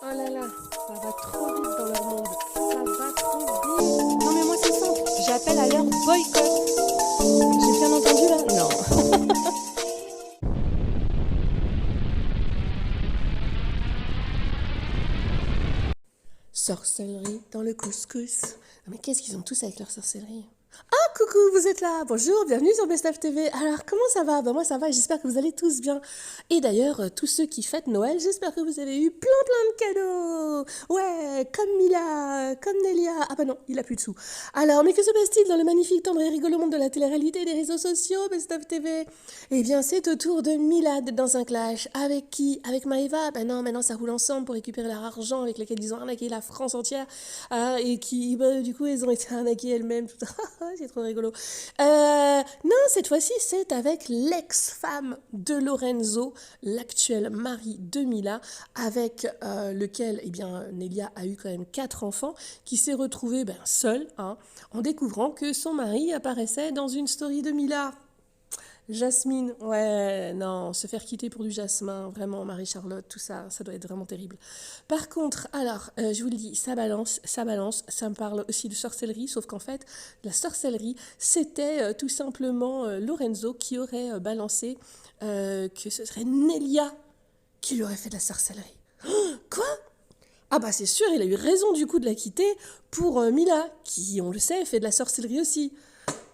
Oh là là, ça va trop vite dans leur monde. Ça va trop vite. Non mais moi c'est simple, j'appelle à leur boycott. J'ai bien entendu là? Non. Sorcellerie dans le couscous. Non mais qu'est-ce qu'ils ont tous avec leur sorcellerie? Ah, coucou, vous êtes là. Bonjour, bienvenue sur Best of TV. Alors, comment ça va? Ben moi ça va, j'espère que vous allez tous bien. Et d'ailleurs, tous ceux qui fêtent Noël, j'espère que vous avez eu plein de cadeaux. Ouais, comme Mila, comme Nelia. Ah bah non, il a plus de sous. Alors, mais que se passe-t-il dans le magnifique, tendre et rigolo monde de la télé-réalité et des réseaux sociaux, Best of TV? Eh bien, c'est au tour de Mila d'être dans un clash. Avec qui? Avec Maëva? Ben non, maintenant ça roule ensemble pour récupérer leur argent avec lequel ils ont arnaqué la France entière. Et qui, bah, du coup, elles ont été arnaquées elles-mêmes. Tout... c'est trop rigolo. Non, cette fois-ci, c'est avec l'ex-femme de Lorenzo, l'actuel mari de Mila, avec lequel, eh bien, Nelia a eu quand même 4 enfants, qui s'est retrouvée seule, hein, en découvrant que son mari apparaissait dans une story de Mila. Jasmine, ouais, non, se faire quitter pour du jasmin, vraiment, Marie-Charlotte, tout ça, ça doit être vraiment terrible. Par contre, alors, je vous le dis, ça balance, ça me parle aussi de sorcellerie, sauf qu'en fait, la sorcellerie, c'était tout simplement Lorenzo qui aurait balancé que ce serait Nelia qui lui aurait fait de la sorcellerie. Quoi? Ah bah c'est sûr, il a eu raison du coup de la quitter pour Mila, qui, on le sait, fait de la sorcellerie aussi.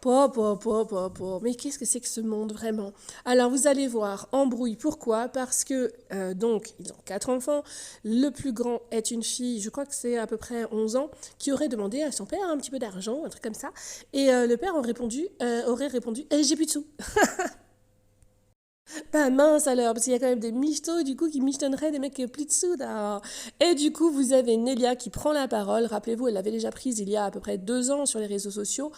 Mais qu'est-ce que c'est que ce monde vraiment? Alors vous allez voir, embrouille, pourquoi? Parce que donc ils ont 4 enfants, le plus grand est une fille, je crois que c'est à peu près 11 ans, qui aurait demandé à son père un petit peu d'argent, un truc comme ça, et le père aurait répondu j'ai plus de sous. Bah mince alors, parce qu'il y a quand même des michtos du coup qui michetonneraient des mecs qui ont plus de sous. Là. Et du coup, vous avez Nelia qui prend la parole. Rappelez-vous, elle l'avait déjà prise il y a à peu près 2 ans sur les réseaux sociaux.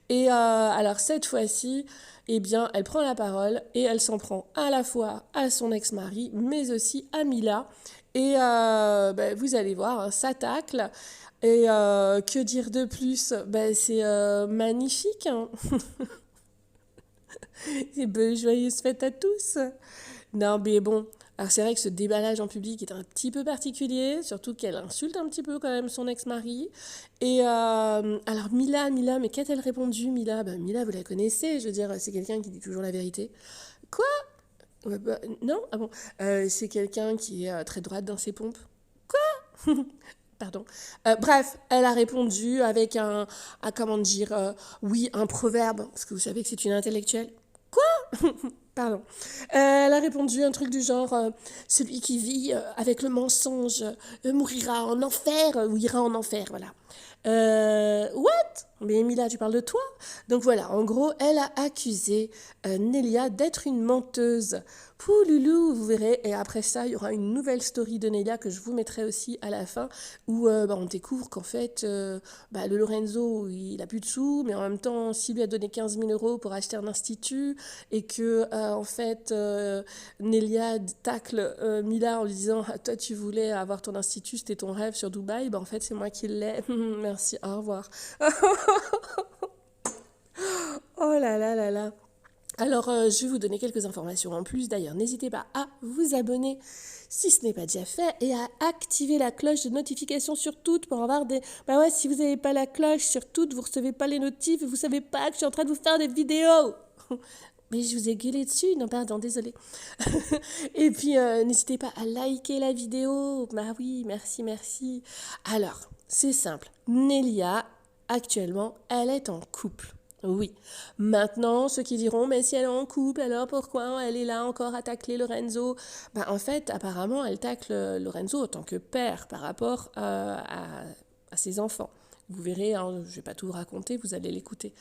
Et alors cette fois-ci, eh bien, elle prend la parole et elle s'en prend à la fois à son ex-mari, mais aussi à Mila. Et vous allez voir, hein, ça tacle. Et que dire de plus? C'est magnifique. Hein. Et joyeuse fête à tous. Non, mais bon, alors c'est vrai que ce déballage en public est un petit peu particulier, surtout qu'elle insulte un petit peu quand même son ex-mari. Et alors Mila, mais qu'a-t-elle répondu Mila? Mila, vous la connaissez, je veux dire, c'est quelqu'un qui dit toujours la vérité. Quoi? Non? Ah bon? C'est quelqu'un qui est très droite dans ses pompes. Pardon. Bref, elle a répondu avec comment dire, oui, un proverbe, parce que vous savez que c'est une intellectuelle. Pardon. Elle a répondu un truc du genre celui qui vit avec le mensonge mourira en enfer ou ira en enfer, voilà. What? Mais Emilia, tu parles de toi? Donc voilà, en gros, elle a accusé Nelia d'être une menteuse. Pouloulou, vous verrez. Et après ça, il y aura une nouvelle story de Nelia que je vous mettrai aussi à la fin, où on découvre qu'en fait, le Lorenzo, il a plus de sous, mais en même temps, s'il lui a donné 15 000 euros pour acheter un institut, et que, en fait, Nelia tacle Mila en lui disant ah, toi, tu voulais avoir ton institut, c'était ton rêve sur Dubaï, en fait, c'est moi qui l'ai. Merci, au revoir. Oh là là là là. Alors, je vais vous donner quelques informations en plus. D'ailleurs, n'hésitez pas à vous abonner si ce n'est pas déjà fait et à activer la cloche de notification sur toutes pour avoir des... Bah ouais, si vous n'avez pas la cloche sur toutes, vous recevez pas les notifs et vous savez pas que je suis en train de vous faire des vidéos. Mais je vous ai gueulé dessus, non pardon, désolé. Et puis, n'hésitez pas à liker la vidéo. Bah oui, merci, merci. Alors, c'est simple. Nelia, actuellement, elle est en couple. Oui. Maintenant, ceux qui diront, mais si elle est en couple, alors pourquoi elle est là encore à tacler Lorenzo? En fait, apparemment, elle tacle Lorenzo en tant que père par rapport à ses enfants. Vous verrez, hein, je ne vais pas tout vous raconter, vous allez l'écouter.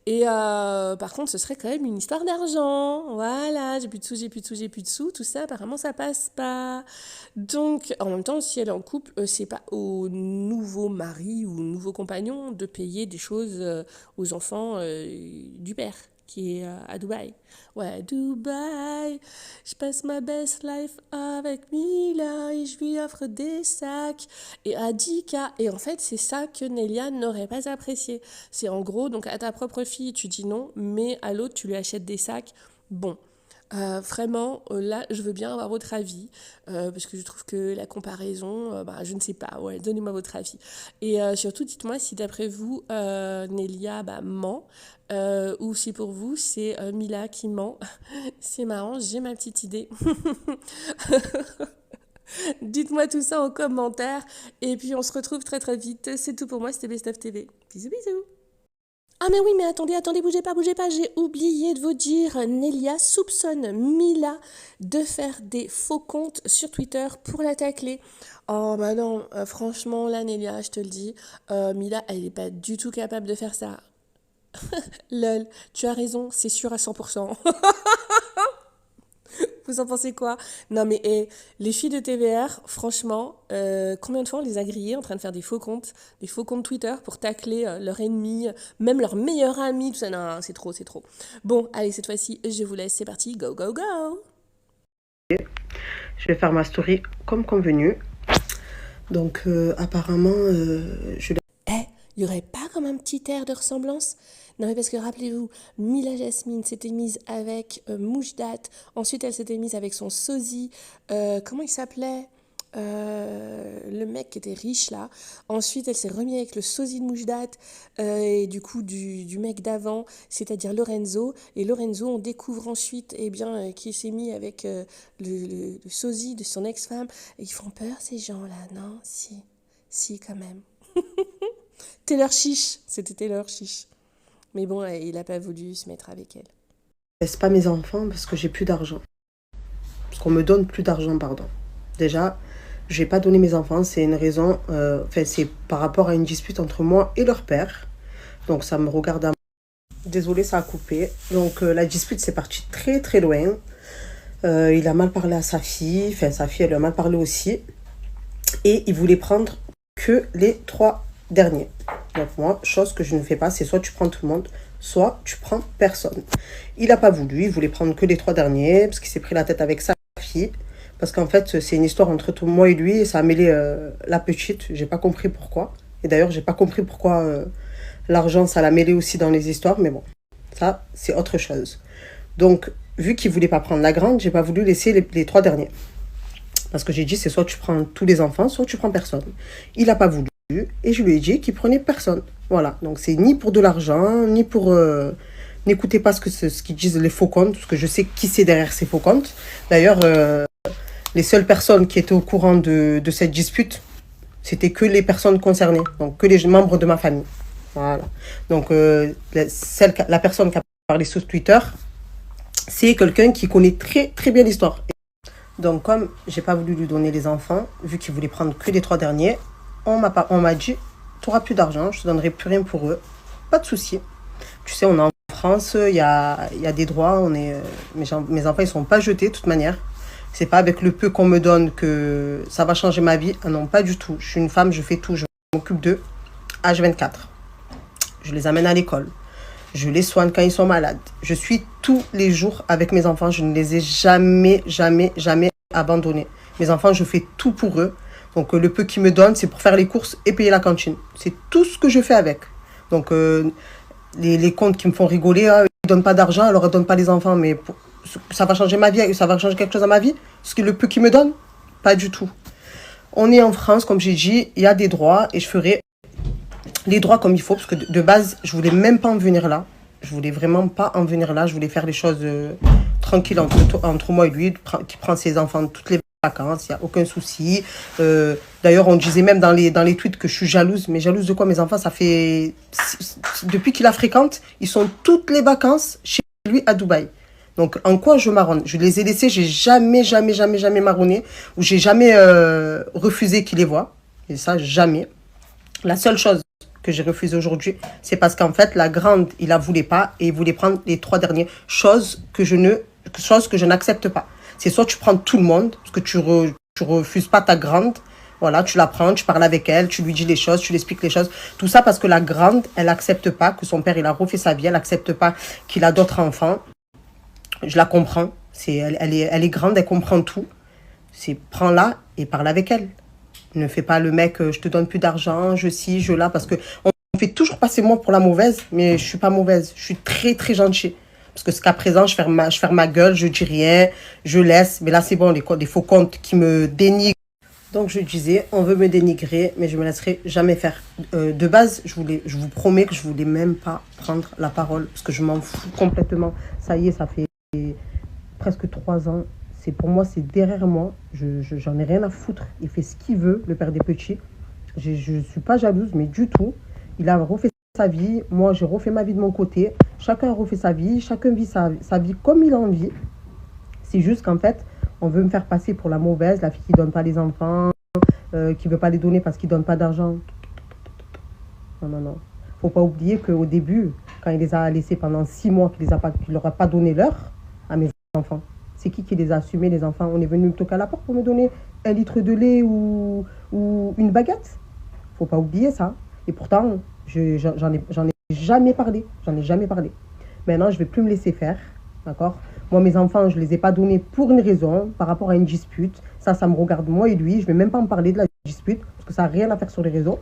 Et par contre, ce serait quand même une histoire d'argent. Voilà, j'ai plus de sous, j'ai plus de sous, j'ai plus de sous. Tout ça, apparemment, ça passe pas. Donc, en même temps, si elle est en couple, c'est pas au nouveau mari ou au nouveau compagnon de payer des choses aux enfants du père qui est à Dubaï. Ouais, Dubaï, je passe ma best life avec Mila et je lui offre des sacs et à 10K. Et en fait, c'est ça que Nelia n'aurait pas apprécié. C'est en gros, donc à ta propre fille, tu dis non, mais à l'autre, tu lui achètes des sacs. Bon, Vraiment, là, je veux bien avoir votre avis, parce que je trouve que la comparaison, bah, je ne sais pas, ouais, donnez-moi votre avis. Et surtout, dites-moi si d'après vous, Nelia bah, ment, ou si pour vous, c'est Mila qui ment. C'est marrant, j'ai ma petite idée. Dites-moi tout ça en commentaire, et puis on se retrouve très très vite. C'est tout pour moi, c'était Best of TV. Bisous bisous. Ah mais oui, mais attendez, bougez pas, j'ai oublié de vous dire, Nelia soupçonne Mila de faire des faux comptes sur Twitter pour la tacler. Oh bah non, franchement, là Nelia, je te le dis, Mila, elle n'est pas du tout capable de faire ça. Lol, tu as raison, c'est sûr à 100%. Vous en pensez quoi? Non mais les filles de TVR, franchement, combien de fois on les a grillées en train de faire des faux comptes Twitter pour tacler leur ennemi, même leur meilleur ami, tout ça. Non, non, c'est trop, c'est trop. Bon, allez, cette fois-ci, je vous laisse, c'est parti, go, go, go! Je vais faire ma story comme convenu. Donc apparemment, je Eh, il y aurait pas comme un petit air de ressemblance? Non mais parce que rappelez-vous, Mila Jasmine s'était mise avec Moujdat, ensuite elle s'était mise avec son sosie, comment il s'appelait? Le mec qui était riche là. Ensuite, elle s'est remise avec le sosie de Moujdat et du coup du mec d'avant, c'est-à-dire Lorenzo. Et Lorenzo, on découvre ensuite eh bien, qu'il s'est mis avec le sosie de son ex-femme. Et ils font peur ces gens-là, non? Si, quand même. Taylor Chiche, c'était Taylor Chiche. Mais bon, il n'a pas voulu se mettre avec elle. laisse pas mes enfants parce que j'ai plus d'argent. Parce qu'on me donne plus d'argent, pardon. Déjà, j'ai pas donné mes enfants, c'est une raison, enfin c'est par rapport à une dispute entre moi et leur père. Donc ça me regarde à moi. Désolée, ça a coupé. Donc la dispute c'est parti très très loin. Il a mal parlé à sa fille, enfin sa fille elle lui a mal parlé aussi. Et il voulait prendre que les 3 derniers. Donc moi, chose que je ne fais pas, c'est soit tu prends tout le monde, soit tu prends personne. Il n'a pas voulu, il voulait prendre que les 3 derniers, parce qu'il s'est pris la tête avec sa fille. Parce qu'en fait, c'est une histoire entre moi et lui, et ça a mêlé la petite. J'ai pas compris pourquoi. Et d'ailleurs, j'ai pas compris pourquoi l'argent, ça l'a mêlé aussi dans les histoires, mais bon, ça, c'est autre chose. Donc, vu qu'il voulait pas prendre la grande, j'ai pas voulu laisser les 3 derniers. Parce que j'ai dit, c'est soit tu prends tous les enfants, soit tu prends personne. Il n'a pas voulu, et je lui ai dit qu'il prenait personne. Voilà, donc c'est ni pour de l'argent, ni pour... N'écoutez pas ce qu'ils disent les faux comptes, parce que je sais qui c'est derrière ces faux comptes. D'ailleurs, les seules personnes qui étaient au courant de cette dispute, c'était que les personnes concernées, donc que les membres de ma famille. Voilà. Donc, la personne qui a parlé sur Twitter, c'est quelqu'un qui connaît très très bien l'histoire. Donc, comme j'ai pas voulu lui donner les enfants, vu qu'il voulait prendre que les 3 derniers, on m'a dit, tu n'auras plus d'argent, je te donnerai plus rien pour eux. Pas de souci. Tu sais, on est en France, il y a des droits, mes enfants, ils sont pas jetés de toute manière. C'est pas avec le peu qu'on me donne que ça va changer ma vie. Ah non, pas du tout. Je suis une femme, je fais tout. Je m'occupe d'eux. H24. Je les amène à l'école. Je les soigne quand ils sont malades. Je suis tous les jours avec mes enfants. Je ne les ai jamais, jamais, jamais abandonnés. Mes enfants, je fais tout pour eux. Donc, le peu qu'ils me donnent, c'est pour faire les courses et payer la cantine. C'est tout ce que je fais avec. Donc, les comptes qui me font rigoler, ils ne donnent pas d'argent, alors ils ne donnent pas les enfants. Mais ça va changer ma vie, ça va changer quelque chose à ma vie. Parce que le peu qu'ils me donnent, pas du tout. On est en France, comme j'ai dit, il y a des droits et je ferai les droits comme il faut, parce que de base, je voulais même pas en venir là. Je voulais vraiment pas en venir là. Je voulais faire les choses tranquilles entre moi et lui, qui prend ses enfants toutes les vacances, il n'y a aucun souci. D'ailleurs, on disait même dans les tweets que je suis jalouse. Mais jalouse de quoi? Mes enfants, ça fait... Depuis qu'il la fréquente, ils sont toutes les vacances chez lui à Dubaï. Donc, en quoi je marronne? Je les ai laissés, j'ai jamais, jamais, jamais, jamais marronné, ou j'ai jamais refusé qu'ils les voient. Et ça, jamais. La seule chose que j'ai refusé aujourd'hui, c'est parce qu'en fait, la grande, il la voulait pas et il voulait prendre les 3 derniers. Chose que je n'accepte pas. C'est soit tu prends tout le monde, parce que tu refuses pas ta grande. Voilà, tu la prends, tu parles avec elle, tu lui dis les choses, tu lui expliques les choses. Tout ça parce que la grande, elle accepte pas que son père, il a refait sa vie, elle accepte pas qu'il a d'autres enfants. Je la comprends. Elle est grande, elle comprend tout. C'est prends-la et parle avec elle. Ne fais pas le mec, je te donne plus d'argent, je ci, je là, parce que on fait toujours passer moi pour la mauvaise, mais je suis pas mauvaise. Je suis très très gentille. Parce que jusqu'à présent, je ferme ma gueule, je dis rien, je laisse. Mais là, c'est bon, les faux comptes qui me dénigrent. Donc, je disais, on veut me dénigrer, mais je me laisserai jamais faire. De base, je vous promets que je voulais même pas prendre la parole, parce que je m'en fous complètement. Ça y est, ça fait presque 3 ans. Pour moi, c'est derrière moi. J'en ai rien à foutre. Il fait ce qu'il veut, le père des petits. Je ne suis pas jalouse, mais du tout. Il a refait sa vie. Moi, j'ai refait ma vie de mon côté. Chacun refait sa vie. Chacun vit sa vie comme il a envie. C'est juste qu'en fait, on veut me faire passer pour la mauvaise, la fille qui ne donne pas les enfants, qui ne veut pas les donner parce qu'il ne donne pas d'argent. Non, non, non. Il ne faut pas oublier qu'au début, quand il les a laissés pendant 6 mois, qu'il ne leur a pas donné l'heure à mes enfants, c'est qui les a assumés, les enfants? On est venu me toquer à la porte pour me donner 1 litre de lait ou une baguette. Faut pas oublier ça. Et pourtant, j'en ai jamais parlé. J'en ai jamais parlé. Maintenant, je vais plus me laisser faire. D'accord? Moi, mes enfants, je les ai pas donnés pour une raison, par rapport à une dispute. Ça me regarde moi et lui. Je vais même pas en parler de la dispute, parce que ça n'a rien à faire sur les réseaux.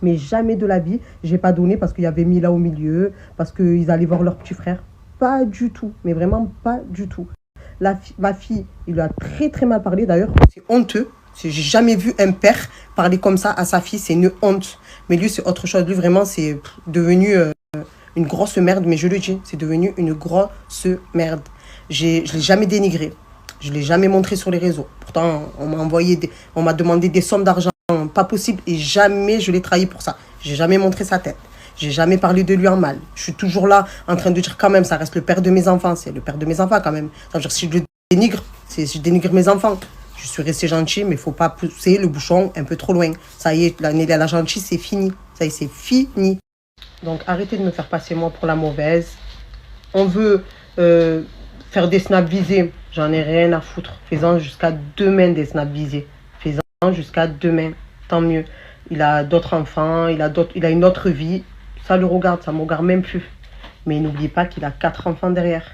Mais jamais de la vie, j'ai pas donné parce qu'il y avait Mila au milieu, parce qu'ils allaient voir leur petit frère. Pas du tout. Mais vraiment pas du tout. Ma fille, il lui a très très mal parlé d'ailleurs. C'est honteux. J'ai jamais vu un père parler comme ça à sa fille. C'est une honte. Mais lui, c'est autre chose. Lui, vraiment, c'est devenu une grosse merde. Mais je le dis, c'est devenu une grosse merde. Je ne l'ai jamais dénigré. Je ne l'ai jamais montré sur les réseaux. Pourtant, on m'a demandé des sommes d'argent pas possible. Et jamais je l'ai trahi pour ça. J'ai jamais montré sa tête. J'ai jamais parlé de lui en mal. Je suis toujours là en train de dire quand même, ça reste le père de mes enfants. C'est le père de mes enfants quand même. Ça veut dire si je le dénigre, je dénigre mes enfants. Je suis resté gentil, mais il ne faut pas pousser le bouchon un peu trop loin. Ça y est, l'année de la gentille, c'est fini. Ça y est, c'est fini. Donc arrêtez de me faire passer moi pour la mauvaise. On veut faire des snaps visés. J'en ai rien à foutre. Faisant jusqu'à demain des snaps visés. Faisant jusqu'à demain. Tant mieux. Il a d'autres enfants, il a une autre vie. Ça le regarde, ça ne me regarde même plus. Mais n'oubliez pas qu'il a 4 enfants derrière.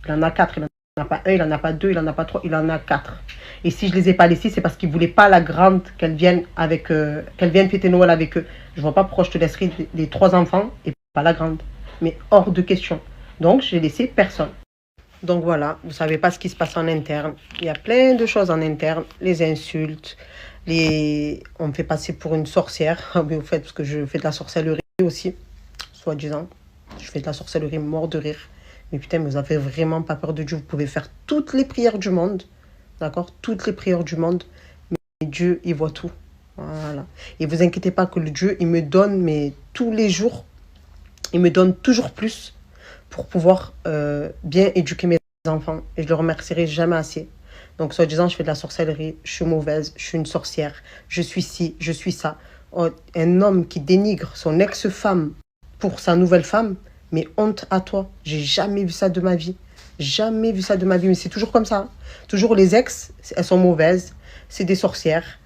Il en a 4, il n'en a pas 1, il n'en a pas 2, il n'en a pas 3, il en a 4. Et si je ne les ai pas laissés, c'est parce qu'ils ne voulaient pas la grande qu'elle vienne fêter Noël avec eux. Je ne vois pas pourquoi je te laisserai les 3 enfants et pas la grande. Mais hors de question. Donc, j'ai laissé personne. Donc voilà, vous ne savez pas ce qui se passe en interne. Il y a plein de choses en interne. Les insultes, on me fait passer pour une sorcière. Mais au fait, parce que je fais de la sorcellerie aussi, soi-disant. Je fais de la sorcellerie mort de rire. Mais putain, mais vous avez vraiment pas peur de Dieu. Vous pouvez faire toutes les prières du monde. D'accord? Toutes les prières du monde. Mais Dieu, il voit tout. Voilà. Et vous inquiétez pas que le Dieu, il me donne, mais tous les jours, il me donne toujours plus pour pouvoir bien éduquer mes enfants. Et je le remercierai jamais assez. Donc, soi-disant, je fais de la sorcellerie, je suis mauvaise, je suis une sorcière, je suis ci, je suis ça. Oh, un homme qui dénigre son ex-femme pour sa nouvelle femme, mais honte à toi. J'ai jamais vu ça de ma vie. Jamais vu ça de ma vie. Mais c'est toujours comme ça. Toujours les ex, elles sont mauvaises. C'est des sorcières.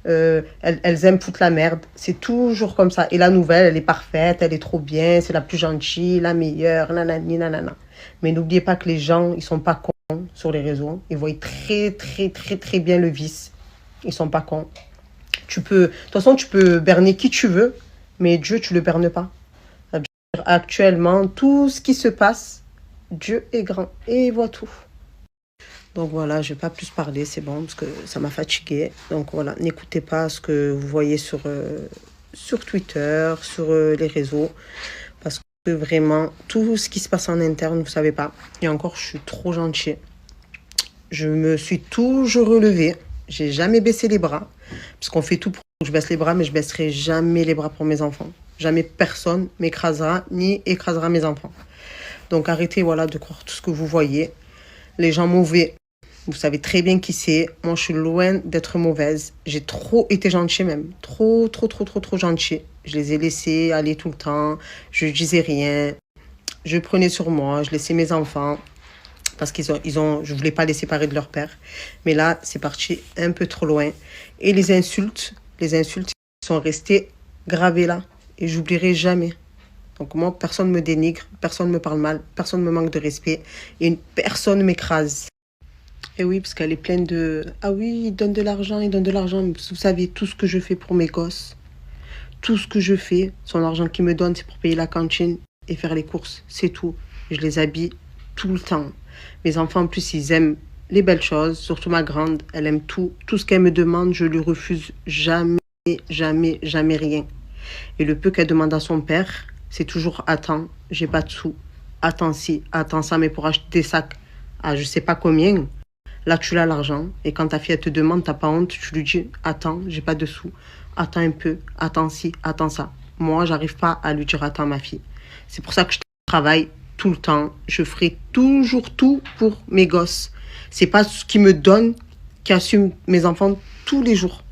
Elles aiment foutre la merde. C'est toujours comme ça. Et la nouvelle, elle est parfaite, elle est trop bien, c'est la plus gentille, la meilleure, nanani, nanana. Mais n'oubliez pas que les gens, ils sont pas cons sur les réseaux. Ils voient très, très, très, très bien le vice. Ils sont pas cons. De toute façon, tu peux berner qui tu veux, mais Dieu, tu le bernes pas. Actuellement, tout ce qui se passe, Dieu est grand et il voit tout. Donc voilà, je ne vais pas plus parler, c'est bon, parce que ça m'a fatiguée. Donc voilà, n'écoutez pas ce que vous voyez sur Twitter, sur les réseaux, parce que vraiment, tout ce qui se passe en interne, vous ne savez pas. Et encore, je suis trop gentille. Je me suis toujours relevée, j'ai jamais baissé les bras, parce qu'on fait tout pour que je baisse les bras, mais je baisserai jamais les bras pour mes enfants. Jamais personne m'écrasera, ni écrasera mes enfants. Donc arrêtez voilà, de croire tout ce que vous voyez. Les gens mauvais, vous savez très bien qui c'est. Moi, je suis loin d'être mauvaise. J'ai trop été gentille même. Trop gentille. Je les ai laissés aller tout le temps. Je disais rien. Je prenais sur moi. Je laissais mes enfants. Parce je ne voulais pas les séparer de leur père. Mais là, c'est parti un peu trop loin. Et les insultes sont restées gravées là. Et j'oublierai jamais. Donc moi, personne ne me dénigre, personne ne me parle mal, personne ne me manque de respect et personne ne m'écrase. Et oui, parce qu'elle est pleine de... Ah oui, il donne de l'argent, il donne de l'argent. Vous savez, tout ce que je fais pour mes gosses, tout ce que je fais, son argent qu'il me donne, c'est pour payer la cantine et faire les courses. C'est tout. Je les habille, tout le temps. Mes enfants, en plus, ils aiment les belles choses. Surtout ma grande, elle aime tout. Tout ce qu'elle me demande, je lui refuse jamais, jamais, jamais rien. Et le peu qu'elle demande à son père, c'est toujours attends, j'ai pas de sous. Attends ci, attends ça, mais pour acheter des sacs à je sais pas combien, là tu l'as l'argent. Et quand ta fille elle te demande, t'as pas honte, tu lui dis attends, j'ai pas de sous. Attends un peu, attends ci, attends ça. Moi, j'arrive pas à lui dire attends ma fille. C'est pour ça que je travaille tout le temps. Je ferai toujours tout pour mes gosses. C'est pas ce qui me donne qui assume mes enfants tous les jours.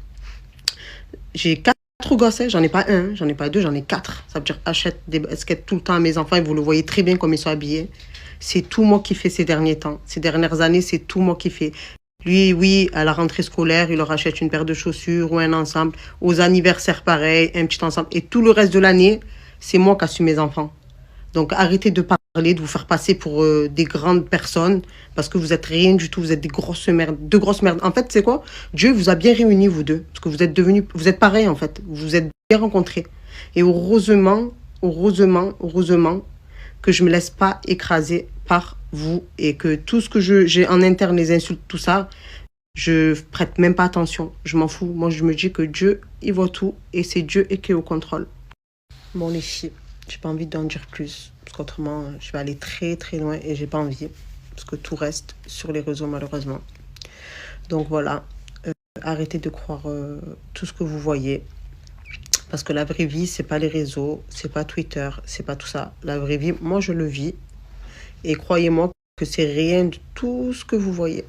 J'ai 4 gosses, hein. J'en ai pas un, j'en ai pas deux, j'en ai 4. Ça veut dire achète des baskets tout le temps à mes enfants et vous le voyez très bien comme ils sont habillés. C'est tout moi qui fais ces derniers temps. Ces dernières années, c'est tout moi qui fais. Lui, oui, à la rentrée scolaire, il leur achète une paire de chaussures ou un ensemble. Aux anniversaires, pareil, un petit ensemble. Et tout le reste de l'année, c'est moi qui assume mes enfants. Donc arrêtez de parler, de vous faire passer pour des grandes personnes, parce que vous êtes rien du tout, vous êtes des grosses merdes, deux grosses merdes. En fait, c'est quoi? Dieu vous a bien réunis, vous deux, parce que vous êtes pareils en fait, vous vous êtes bien rencontrés. Et heureusement, heureusement que je me laisse pas écraser par vous et que tout ce que j'ai en interne, les insultes, tout ça, je prête même pas attention. Je m'en fous. Moi, je me dis que Dieu, il voit tout et c'est Dieu qui est au contrôle. Bon, les filles, j'ai pas envie d'en dire plus. Parce qu'autrement, je vais aller très très loin et j'ai pas envie. Parce que tout reste sur les réseaux, malheureusement. Donc voilà. Arrêtez de croire tout ce que vous voyez. Parce que la vraie vie, c'est pas les réseaux, c'est pas Twitter, c'est pas tout ça. La vraie vie, moi, je le vis. Et croyez-moi que c'est rien de tout ce que vous voyez.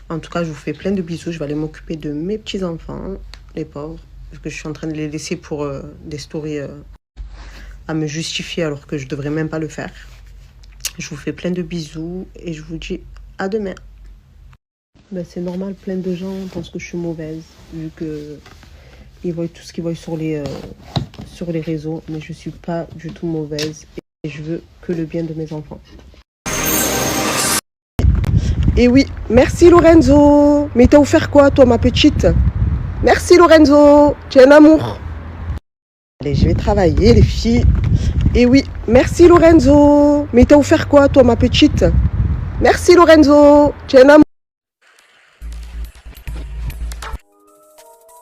En tout cas, je vous fais plein de bisous. Je vais aller m'occuper de mes petits-enfants, les pauvres. Parce que je suis en train de les laisser pour des stories à me justifier alors que je devrais même pas le faire. Je vous fais plein de bisous et je vous dis à demain. Ben, c'est normal, plein de gens pensent que je suis mauvaise, vu que ils voient tout ce qu'ils voient sur les réseaux, mais je suis pas du tout mauvaise et je veux que le bien de mes enfants. Et oui, merci Lorenzo. Mais t'as offert quoi, toi, ma petite? Merci Lorenzo, tu es un amour. Allez, je vais travailler, les filles. Et oui, merci Lorenzo. Mais t'as offert quoi, toi, ma petite? Merci Lorenzo, tu es un amour.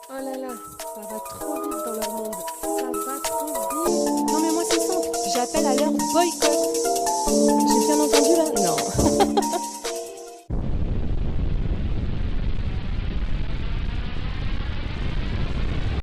Oh là là, ça va trop vite dans leur monde. Ça va trop vite. Non mais moi c'est simple, j'appelle à leur boycott. J'ai bien entendu là?